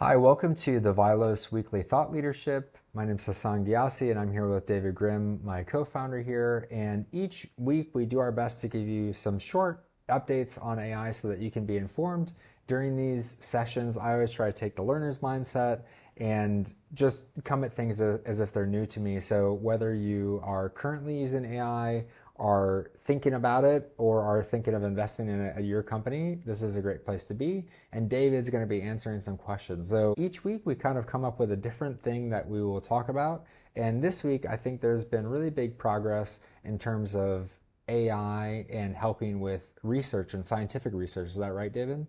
Hi, welcome to the Vylos Weekly Thought Leadership. My name is Hassan Ghiassi, and I'm here with David Grimm, my co-founder here. And each week we do our best to give you some short updates on AI so that you can be informed. During these sessions, I always try to take the learner's mindset and just come at things as if they're new to me. So whether you are currently using AI, are thinking about it, or are thinking of investing in it at your company, this is a great place to be. And David's going to be answering some questions. So each week we kind of come up with a different thing that we will talk about. And this week I think there's been really big progress in terms of AI and helping with research and scientific research. Is that right, David?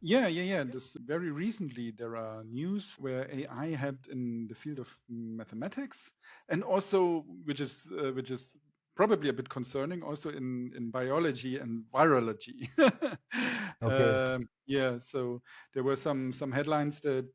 Yeah. This very recently there are news where AI helped in the field of mathematics, and also which is probably a bit concerning, also in biology and virology. Okay. Yeah, so there were some headlines that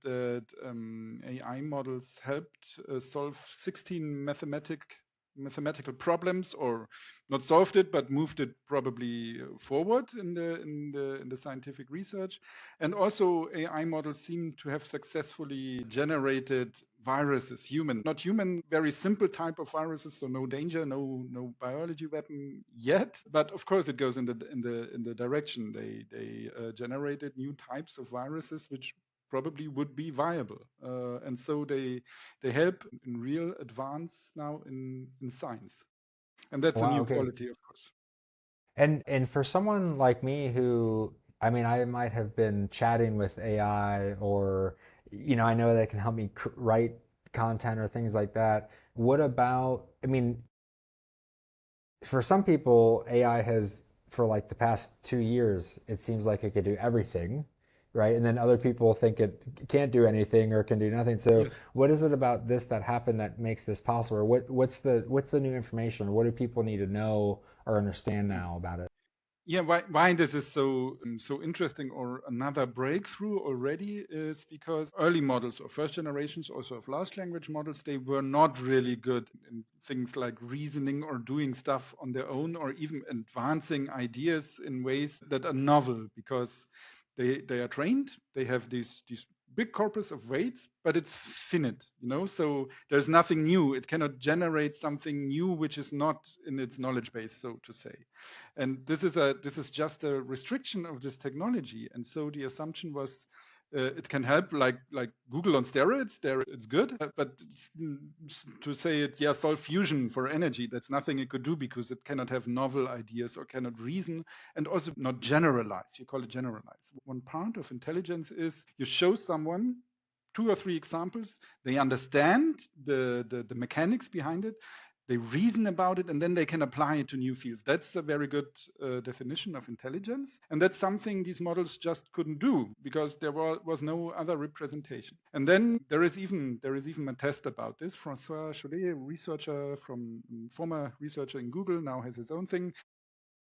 AI models helped solve 16 mathematical problems, or not solved it but moved it probably forward in the scientific research. And also AI models seem to have successfully generated viruses, not human, very simple type of viruses, so no danger, no biology weapon yet. But of course it goes in the direction. They generated new types of viruses which probably would be viable, and so they help in real advance now in science, and that's a Wow. new Okay. quality, of course. And for someone like me who, I mean, I might have been chatting with AI or, I know that it can help me write content or things like that. What about, I mean, for some people, AI has, for like the past 2 years, it seems like it could do everything, right? And then other people think it can't do anything or can do nothing. So Yes. what is it about this that happened that makes this possible? Or what's the new information? Or what do people need to know or understand now about it? Yeah, why this is so interesting, or another breakthrough already, is because early models or first generations also of large language models, they were not really good in things like reasoning or doing stuff on their own, or even advancing ideas in ways that are novel, because they are trained, they have these big corpus of weights, but it's finite, so there's nothing new. It cannot generate something new which is not in its knowledge base, so to say. And this is just a restriction of this technology. And so the assumption was, it can help, like Google on steroids. There it's good, but to say it, yeah, solve fusion for energy, that's nothing it could do, because it cannot have novel ideas or cannot reason, and also not generalize. You call it generalize. One part of intelligence is you show someone two or three examples, they understand the mechanics behind it, they reason about it, and then they can apply it to new fields. That's a very good definition of intelligence, and that's something these models just couldn't do, because there was no other representation. And then there is even a test about this. François Chollet, researcher from former researcher in Google, now has his own thing,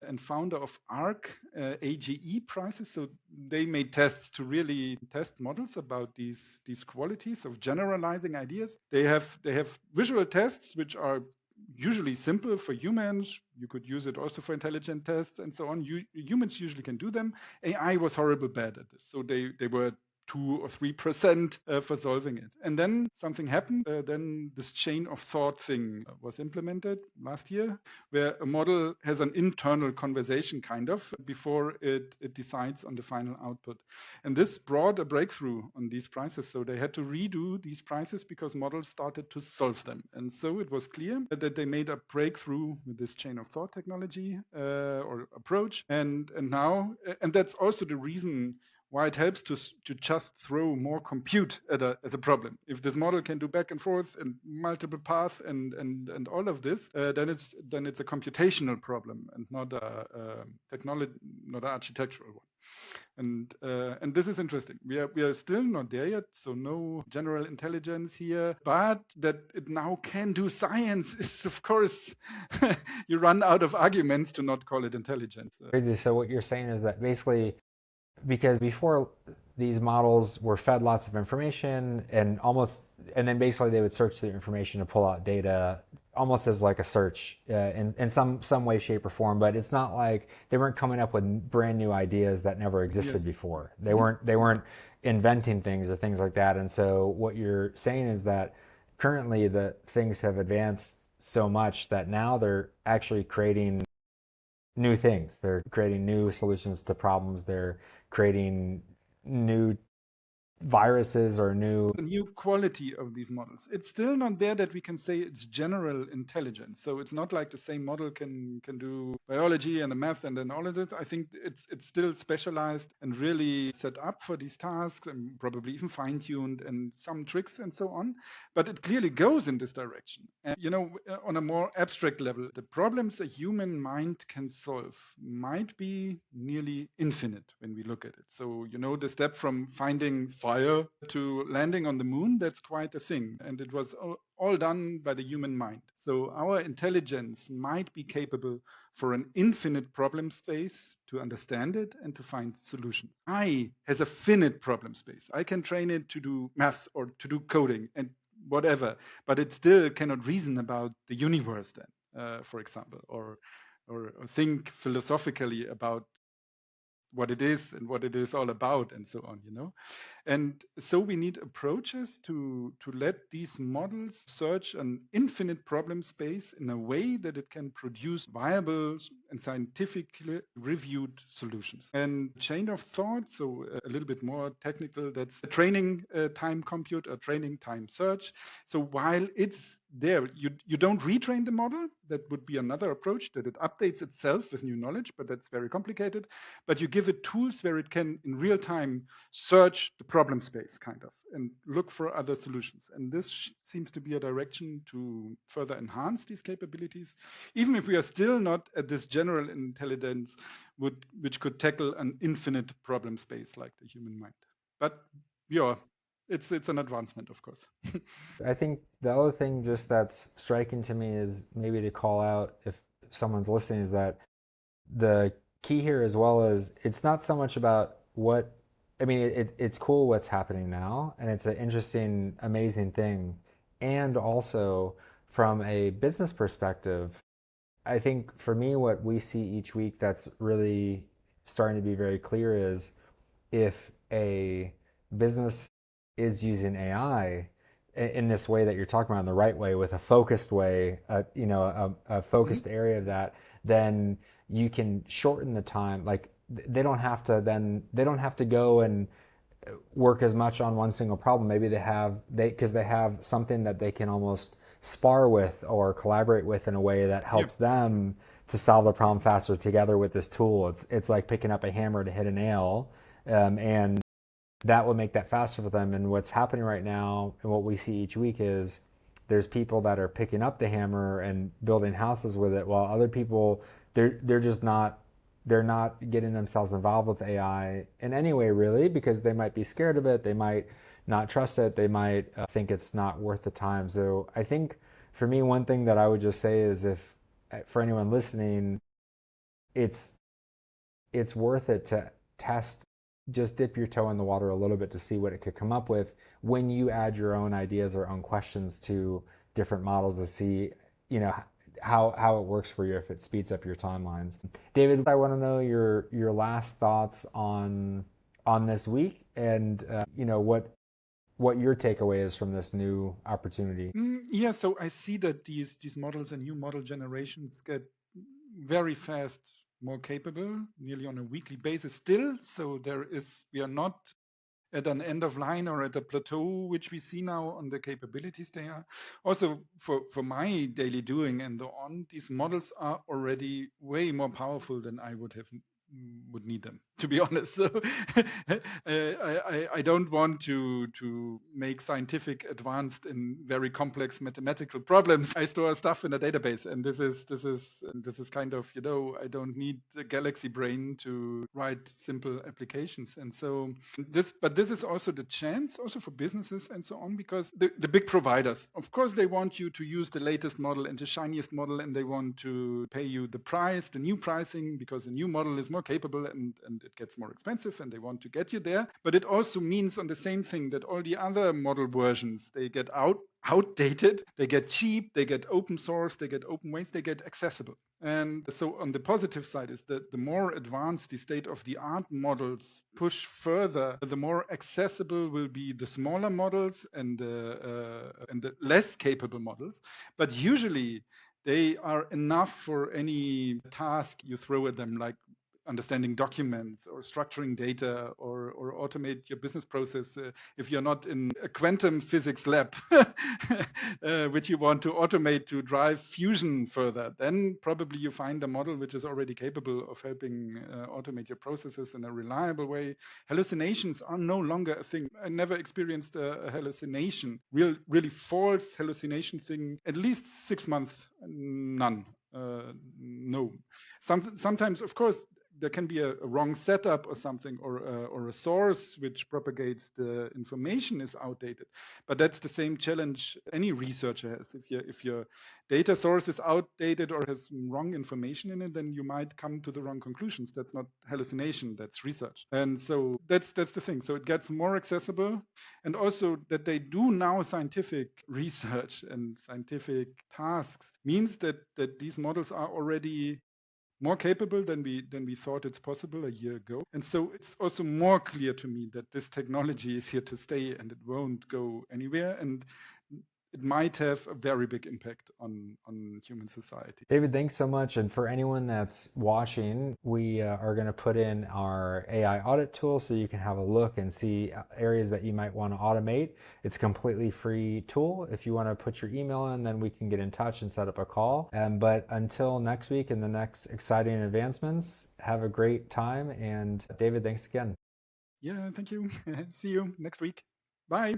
and founder of ARC-AGI prizes. So they made tests to really test models about these qualities of generalizing ideas. They have visual tests which are usually simple for humans. You could use it also for intelligent tests and so on. Humans usually can do them. AI was horrible bad at this. So they were 2 or 3% for solving it. And then something happened. Then this chain of thought thing was implemented last year, where a model has an internal conversation kind of before it decides on the final output. And this brought a breakthrough on these prices. So they had to redo these prices because models started to solve them. And so it was clear that they made a breakthrough with this chain of thought technology or approach. And that's also the reason why it helps to just throw more compute as a problem. If this model can do back and forth and multiple paths and all of this, then it's a computational problem and not a technology, not an architectural one. And this is interesting. We are still not there yet, so no general intelligence here. But that it now can do science is, of course, you run out of arguments to not call it intelligence. Crazy. So what you're saying is that basically, because before these models were fed lots of information and then basically they would search the information to pull out data almost as like a search in some way, shape, or form. But it's not like they weren't coming up with brand new ideas that never existed Yes. before. They Mhm. weren't inventing things or things like that. And so what you're saying is that currently the things have advanced so much that now they're actually creating new things. They're creating new solutions to problems. They're creating new viruses or new. The new quality of these models. It's still not there that we can say it's general intelligence. So it's not like the same model can do biology and the math and then all of this. I think it's still specialized and really set up for these tasks and probably even fine-tuned and some tricks and so on. But it clearly goes in this direction. And on a more abstract level, the problems a human mind can solve might be nearly infinite when we look at it. So the step from finding fire to landing on the moon, that's quite a thing. And it was all done by the human mind. So our intelligence might be capable for an infinite problem space to understand it and to find solutions. AI has a finite problem space. I can train it to do math or to do coding and whatever, but it still cannot reason about the universe then, for example, or think philosophically about what it is and what it is all about and so on, And so we need approaches to let these models search an infinite problem space in a way that it can produce viable and scientifically reviewed solutions. And chain of thought, so a little bit more technical, that's a training time compute or training time search. So while it's there, you don't retrain the model. That would be another approach, that it updates itself with new knowledge, but that's very complicated. But you give it tools where it can in real time search the problem space kind of and look for other solutions. And this seems to be a direction to further enhance these capabilities, even if we are still not at this general intelligence which could tackle an infinite problem space like the human mind. But yeah, it's an advancement, of course. I think the other thing just that's striking to me is maybe to call out if someone's listening is that the key here as well is it's not so much about what I mean, it's cool what's happening now, and it's an interesting, amazing thing. And also, from a business perspective, I think for me, what we see each week that's really starting to be very clear is if a business is using AI in this way that you're talking about, in the right way, with a focused way, a focused area of that, then you can shorten the time. Like they don't have to go and work as much on one single problem. Maybe they have something that they can almost spar with or collaborate with in a way that helps them to solve the problem faster together with this tool. It's like picking up a hammer to hit a nail, and that will make that faster for them. And what's happening right now and what we see each week is there's people that are picking up the hammer and building houses with it, while other people they're not getting themselves involved with AI in any way, really, because they might be scared of it. They might not trust it. They might think it's not worth the time. So I think for me, one thing that I would just say is if for anyone listening, it's worth it to test, just dip your toe in the water a little bit to see what it could come up with when you add your own ideas or own questions to different models to see, how it works for you, if it speeds up your timelines. David, I want to know your last thoughts on this week and what your takeaway is from this new opportunity. Yeah, so I see that these models and new model generations get very fast more capable, nearly on a weekly basis still. So we are not at an end of line or at a plateau, which we see now on the capabilities they are. Also, for my daily doing and so on, these models are already way more powerful than I would need them, to be honest. So I don't want to make scientific advanced in very complex mathematical problems. I store stuff in a database, and this is kind of, I don't need the galaxy brain to write simple applications. And so this is also the chance also for businesses and so on, because the big providers, of course, they want you to use the latest model and the shiniest model, and they want to pay you the new pricing, because the new model is more capable and it gets more expensive and they want to get you there. But it also means on the same thing that all the other model versions, they get outdated, they get cheap, they get open source, they get open weights, they get accessible. And so on the positive side is that the more advanced the state-of-the-art models push further, the more accessible will be the smaller models and the less capable models. But usually they are enough for any task you throw at them, like understanding documents or structuring data or automate your business process. If you're not in a quantum physics lab, which you want to automate to drive fusion further, then probably you find a model which is already capable of helping automate your processes in a reliable way. Hallucinations are no longer a thing. I never experienced a hallucination, really false hallucination thing, at least 6 months, none. No. Sometimes, of course, there can be a wrong setup or something, or a source which propagates the information is outdated. But that's the same challenge any researcher has. If your data source is outdated or has wrong information in it, then you might come to the wrong conclusions. That's not hallucination, that's research. And so that's the thing. So it gets more accessible, and also that they do now scientific research and scientific tasks means that these models are already more capable than we thought it's possible a year ago. And so it's also more clear to me that this technology is here to stay and it won't go anywhere. And it might have a very big impact on human society. David, thanks so much. And for anyone that's watching, we are going to put in our AI audit tool so you can have a look and see areas that you might want to automate. It's a completely free tool. If you want to put your email in, then we can get in touch and set up a call. But until next week and the next exciting advancements, have a great time. And David, thanks again. Yeah, thank you. See you next week. Bye.